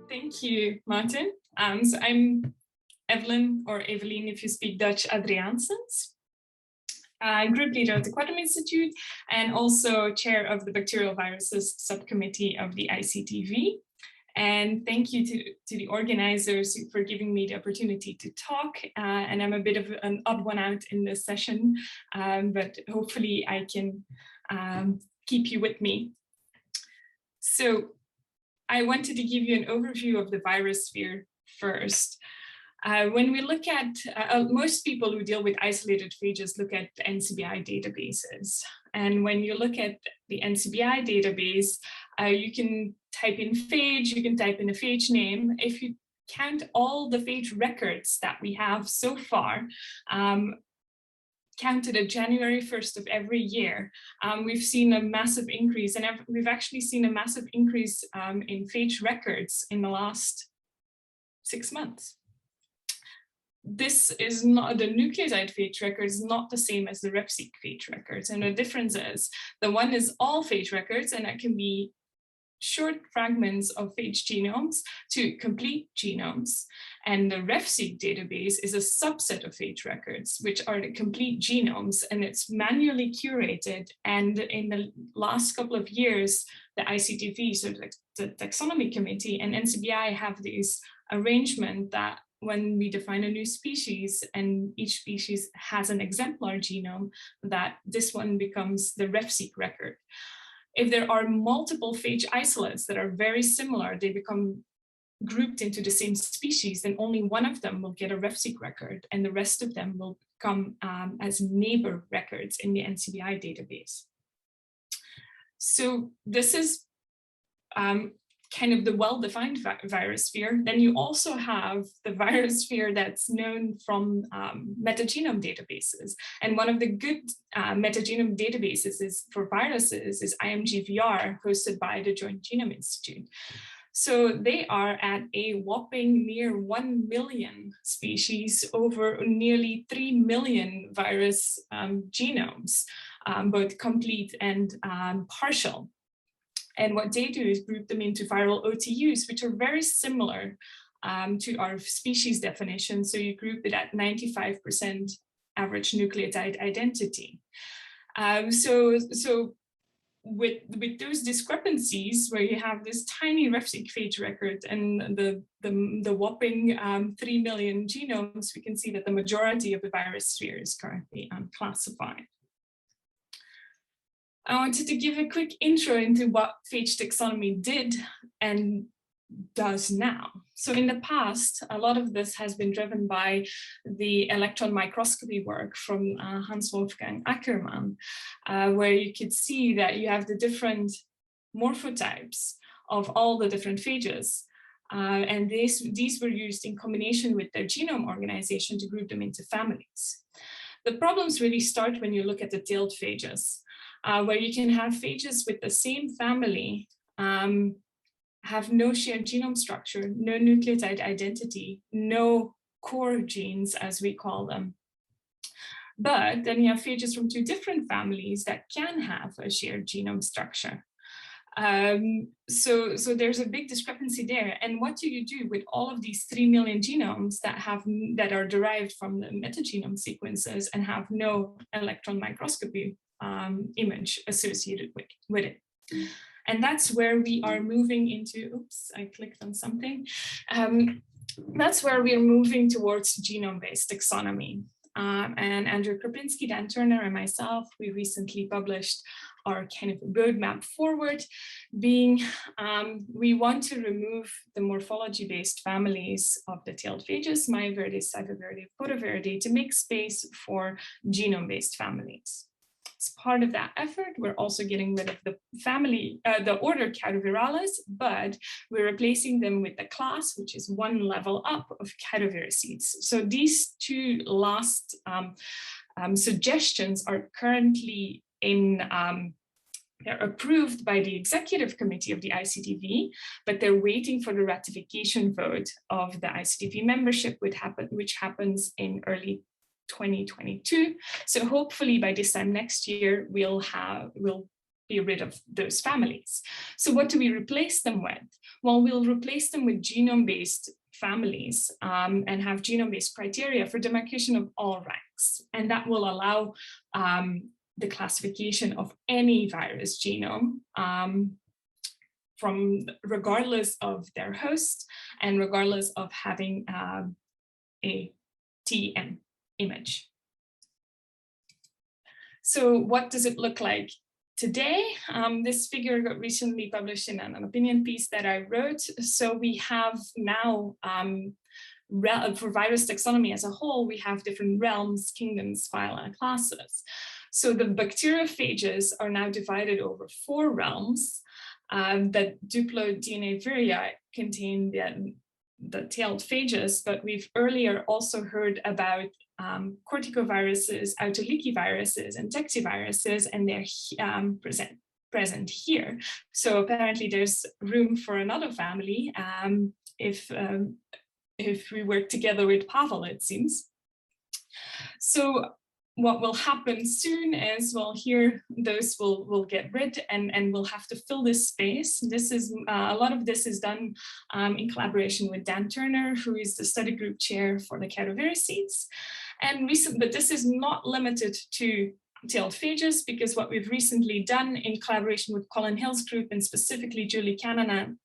Thank you, Martin. So I'm Evelien, or Evelien if you speak Dutch, Adriaenssens. Group leader of the Quantum Institute and also chair of the Bacterial Viruses Subcommittee of the ICTV. And thank you to the organizers for giving me the opportunity to talk. And I'm a bit of an odd one out in this session, but hopefully I can keep you with me. So I wanted to give you an overview of the virus sphere first. When we look at, most people who deal with isolated phages look at the NCBI databases. And when you look at the NCBI database, you can type in phage, you can type in a phage name. If you count all the phage records that we have so far, counted at January 1st of every year, we've seen a massive increase, and we've actually seen a massive increase in phage records in the last 6 months. This is not, the nucleotide phage records, not the same as the RefSeq phage records. And the difference is, the one is all phage records, and that can be short fragments of phage genomes to complete genomes. And the RefSeq database is a subset of phage records, which are the complete genomes, and it's manually curated. And in the last couple of years, the ICTV, so the taxonomy committee and NCBI have this arrangement that when we define a new species and each species has an exemplar genome, that this one becomes the RefSeq record. If there are multiple phage isolates that are very similar, they become grouped into the same species, then only one of them will get a RefSeq record and the rest of them will come as neighbor records in the NCBI database. So this is kind of the well-defined virus sphere. Then you also have the virus sphere that's known from metagenome databases. And one of the good metagenome databases for viruses is IMGVR, hosted by the Joint Genome Institute. So they are at a whopping near 1 million species over nearly 3 million virus genomes, both complete and partial. And what they do is group them into viral OTUs, which are very similar to our species definition. So you group it at 95% average nucleotide identity. So with those discrepancies, where you have this tiny RefSeq phage record and the whopping 3 million genomes, we can see that the majority of the virus sphere is currently unclassified. I wanted to give a quick intro into what phage taxonomy did and does now. So in the past, a lot of this has been driven by the electron microscopy work from Hans Wolfgang Ackermann, where you could see that you have the different morphotypes of all the different phages. And these were used in combination with their genome organization to group them into families. The problems really start when you look at the tailed phages. Where you can have phages with the same family, have no shared genome structure, no nucleotide identity, no core genes, as we call them. But then you have phages from two different families that can have a shared genome structure. So there's a big discrepancy there. And what do you do with all of these 3 million genomes that are derived from the metagenome sequences and have no electron microscopy image associated with it? And that's where we are moving into, oops, I clicked on something. That's where we are moving towards genome-based taxonomy. And Andrew Krupinski, Dan Turner, and myself, we recently published our kind of roadmap forward, being we want to remove the morphology-based families of the tailed phages, Myveridae, Cyviveridae, Podiveridae, to make space for genome-based families. As part of that effort, we're also getting rid of the family, the order Cadoviralis, but we're replacing them with the class, which is one level up of Cadoviracetes. So these two last suggestions are currently in, they're approved by the executive committee of the ICTV, but they're waiting for the ratification vote of the ICTV membership, which happens in early 2022. So hopefully by this time next year, we'll be rid of those families. So what do we replace them with? Well, we'll replace them with genome-based families and have genome-based criteria for demarcation of all ranks. And that will allow the classification of any virus genome from regardless of their host and regardless of having a TM image. So what does it look like today? This figure got recently published in an opinion piece that I wrote. So we have now, for virus taxonomy as a whole, we have different realms, kingdoms, phyla, and classes. So the bacteriophages are now divided over 4 realms. That duplo DNA viria contain the tailed phages, but we've earlier also heard about corticoviruses, autoleukviruses, and tectiviruses, and they're present here. So apparently there's room for another family if we work together with Pavel, it seems. So what will happen soon is, well, here those will get rid and we'll have to fill this space. This is a lot of this is done in collaboration with Dan Turner, who is the study group chair for the Carovirus. And but this is not limited to tailed phages, because what we've recently done in collaboration with Colin Hill's group, and specifically Julie Callanan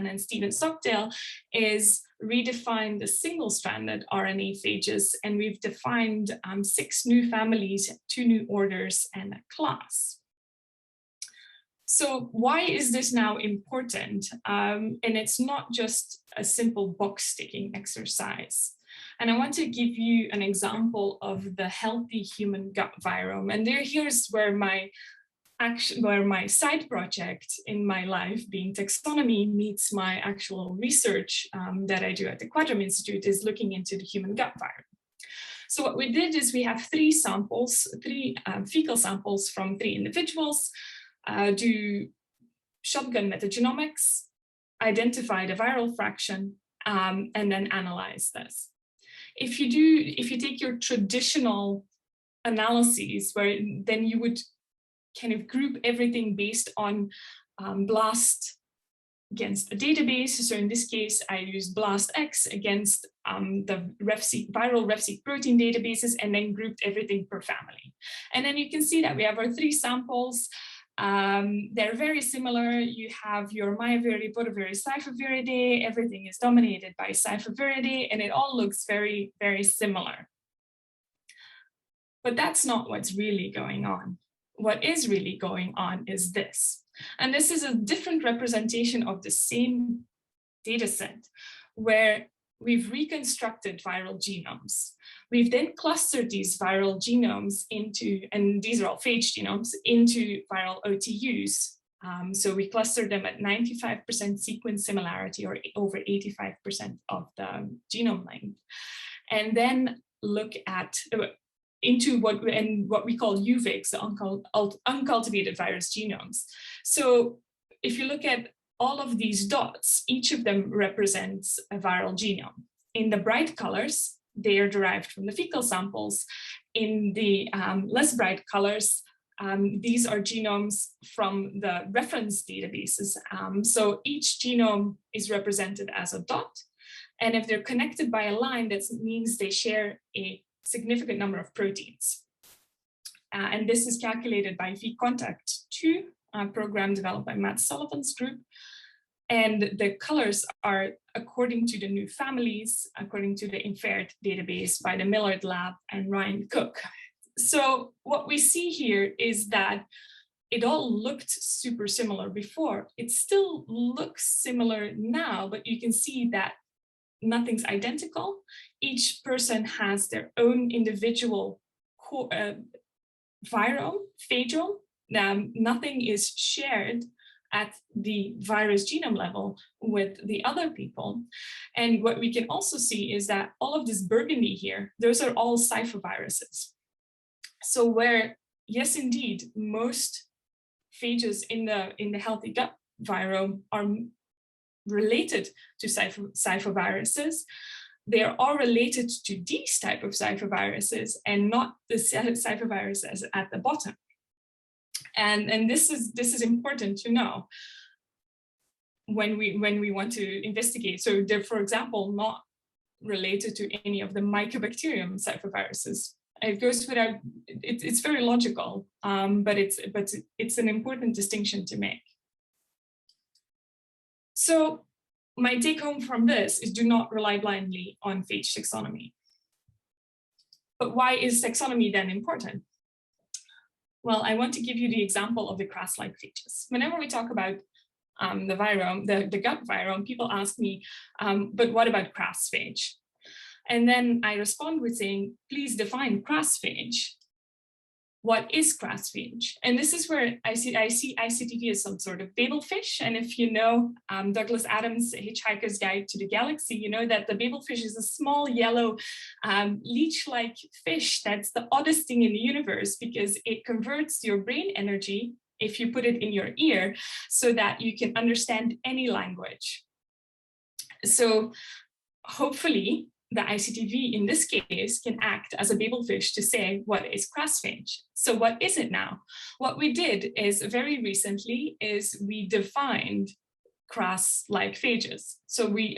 and Stephen Stockdale, is redefine the single-stranded RNA phages, and we've defined 6 new families, 2 new orders, and a class. So why is this now important? And it's not just a simple box-ticking exercise. And I want to give you an example of the healthy human gut virome. And here's where my side project in my life, being taxonomy, meets my actual research that I do at the Quadram Institute, is looking into the human gut virome. So what we did is we have 3 samples, 3 fecal samples from 3 individuals, do shotgun metagenomics, identify the viral fraction, and then analyze this. If you take your traditional analyses, where then you would kind of group everything based on BLAST against a database. So in this case, I used BLAST-X against the viral RefSeq protein databases, and then grouped everything per family. And then you can see that we have our 3 samples. They're very similar. You have your Myaviridae, Bodaviridae, Cyphiviridae. Everything is dominated by Cyphiviridae, and it all looks very, very similar. But that's not what's really going on. What is really going on is this. And this is a different representation of the same data set, where we've reconstructed viral genomes. We've then clustered these viral genomes into, and these are all phage genomes, into viral OTUs. So we clustered them at 95% sequence similarity, or over 85% of the genome length. And then look at into what we call UVIGs, the uncultivated virus genomes. So if you look at all of these dots, each of them represents a viral genome. In the bright colors, they are derived from the fecal samples. In the less bright colors, these are genomes from the reference databases. So each genome is represented as a dot. And if they're connected by a line, that means they share a significant number of proteins. And this is calculated by vContact2, a program developed by Matt Sullivan's group. And the colors are according to the new families, according to the INFERT database by the Millard Lab and Ryan Cook. So what we see here is that it all looked super similar before. It still looks similar now, but you can see that nothing's identical. Each person has their own individual virome, phagome. Nothing is shared at the virus genome level with the other people. And what we can also see is that all of this burgundy here, those are all cyphoviruses. So where, yes, indeed, most phages in the healthy gut virome are related to cyphoviruses, they are all related to these type of cyphoviruses and not the cyphoviruses at the bottom. And this is important to know. when we want to investigate. So they're, for example, not related to any of the mycobacterium cyphoviruses. It goes without, it's very logical, but it's an important distinction to make. So my take home from this is do not rely blindly on phage taxonomy. But why is taxonomy then important? Well, I want to give you the example of the Cras-like phages. Whenever we talk about the virome, the gut virome, people ask me, but what about Cras phage? And then I respond with saying, please define Cras phage. What is Cras phage? And this is where I see ICTV as some sort of Babel fish. And if you know Douglas Adams' Hitchhiker's Guide to the Galaxy, you know that the Babel fish is a small yellow leech-like fish that's the oddest thing in the universe, because it converts your brain energy if you put it in your ear so that you can understand any language. So hopefully, the ICTV in this case can act as a Babel fish to say what is Cras phage. So what is it now? What we did is very recently is we defined Cras-like phages. So we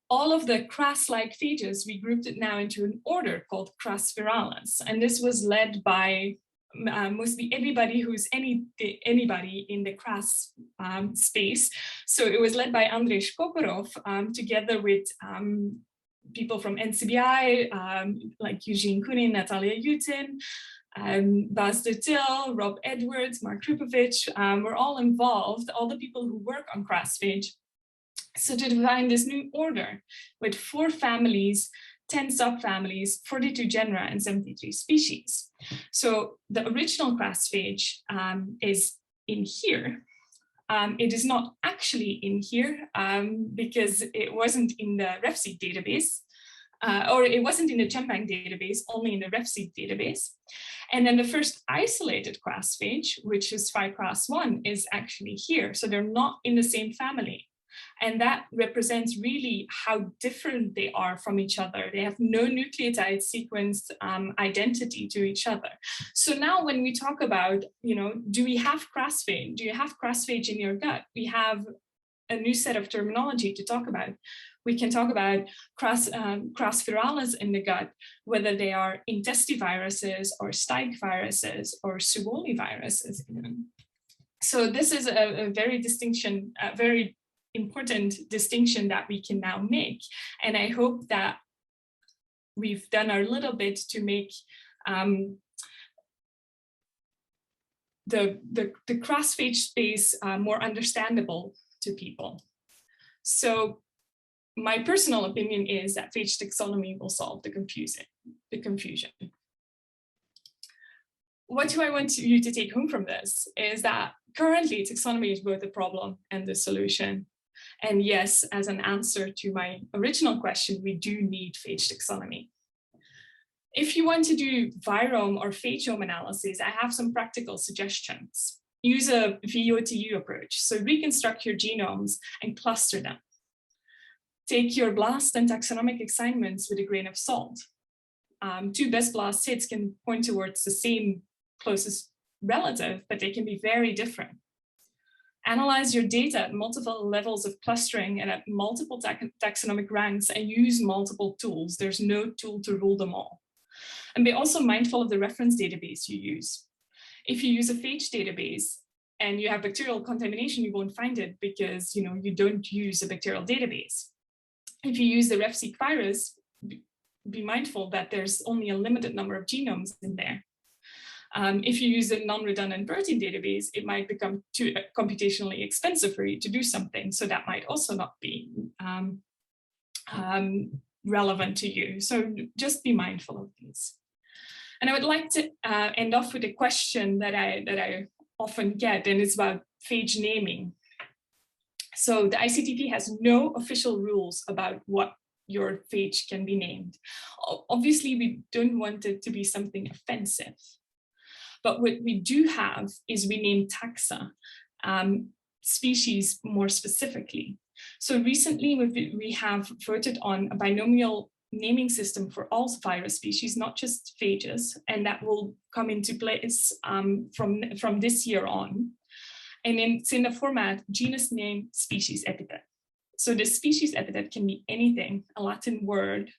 all of the Cras-like phages, we grouped it now into an order called Crasviralis, and this was led by mostly anybody who's anybody in the Cras space. So it was led by Andrei Shkoporov together with people from NCBI, like Eugene Kunin, Natalia Yutin, Bas de Til, Rob Edwards, Mark Krupovich, were all involved, all the people who work on Cras phage. So to define this new order with 4 families, 10 subfamilies, 42 genera, and 73 species. So the original Cras phage is in here. It is not actually in here because it wasn't in the RefSeq database, or it wasn't in the GenBank database, only in the RefSeq database. And then the first isolated Cras phage, which is Phi-Cras1, is actually here. So they're not in the same family. And that represents really how different they are from each other. They have no nucleotide sequence identity to each other. So now when we talk about, do we have Cras phage? Do you have Cras phage in your gut? We have a new set of terminology to talk about. We can talk about Crasviralis in the gut, whether they are intestiviruses or Steig viruses or Suwoli viruses. So this is a very important distinction that we can now make. And I hope that we've done our little bit to make the Cras phage space more understandable to people. So my personal opinion is that phage taxonomy will solve the confusion. What do I want you to take home from this is that currently taxonomy is both the problem and the solution. And yes, as an answer to my original question, we do need phage taxonomy. If you want to do virome or phagome analysis, I have some practical suggestions. Use a VOTU approach. So reconstruct your genomes and cluster them. Take your BLAST and taxonomic assignments with a grain of salt. 2 best BLAST hits can point towards the same closest relative, but they can be very different. Analyze your data at multiple levels of clustering and at multiple taxonomic ranks, and use multiple tools. There's no tool to rule them all. And be also mindful of the reference database you use. If you use a phage database and you have bacterial contamination, you won't find it because you don't use a bacterial database. If you use the RefSeq virus, be mindful that there's only a limited number of genomes in there. If you use a non-redundant protein database, it might become too computationally expensive for you to do something. So that might also not be relevant to you. So just be mindful of these. And I would like to end off with a question that I often get, and it's about phage naming. So the ICTP has no official rules about what your phage can be named. Obviously, we don't want it to be something offensive. But what we do have is we name taxa, species more specifically. So recently we have voted on a binomial naming system for all virus species, not just phages, and that will come into place from this year on. And it's in the format genus name, species epithet. So the species epithet can be anything, a Latin word,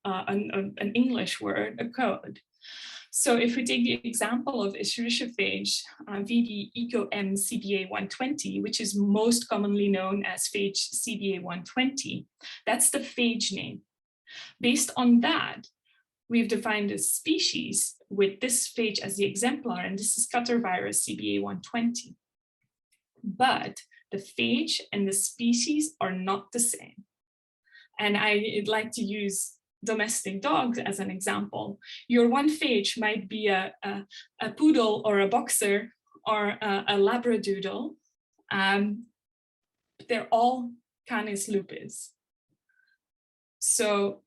an English word, a code. So if we take the example of Escherichia phage, VD EcoM CBA 120, which is most commonly known as phage CBA 120, that's the phage name. Based on that, we've defined a species with this phage as the exemplar, and this is Qatar virus CBA 120. But the phage and the species are not the same. And I'd like to use domestic dogs as an example. Your one phage might be a poodle or a boxer or a labradoodle. They're all Canis lupus. So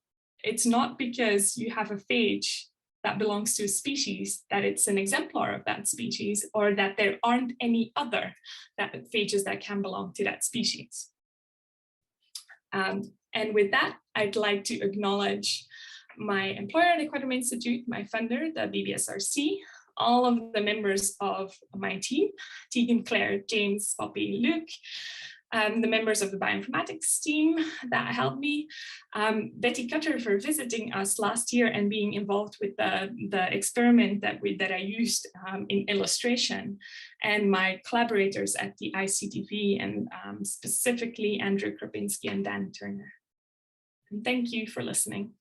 it's not because you have a phage that belongs to a species that it's an exemplar of that species, or that there aren't any other phages that can belong to that species. And with that, I'd like to acknowledge my employer at the Aquarium Institute, my funder, the BBSRC, all of the members of my team, Tegan, Claire, James, Poppy, Luke, the members of the bioinformatics team that helped me, Betty Cutter for visiting us last year and being involved with the experiment that I used in illustration, and my collaborators at the ICTV, and specifically Andrew Krapinski and Dan Turner. And thank you for listening.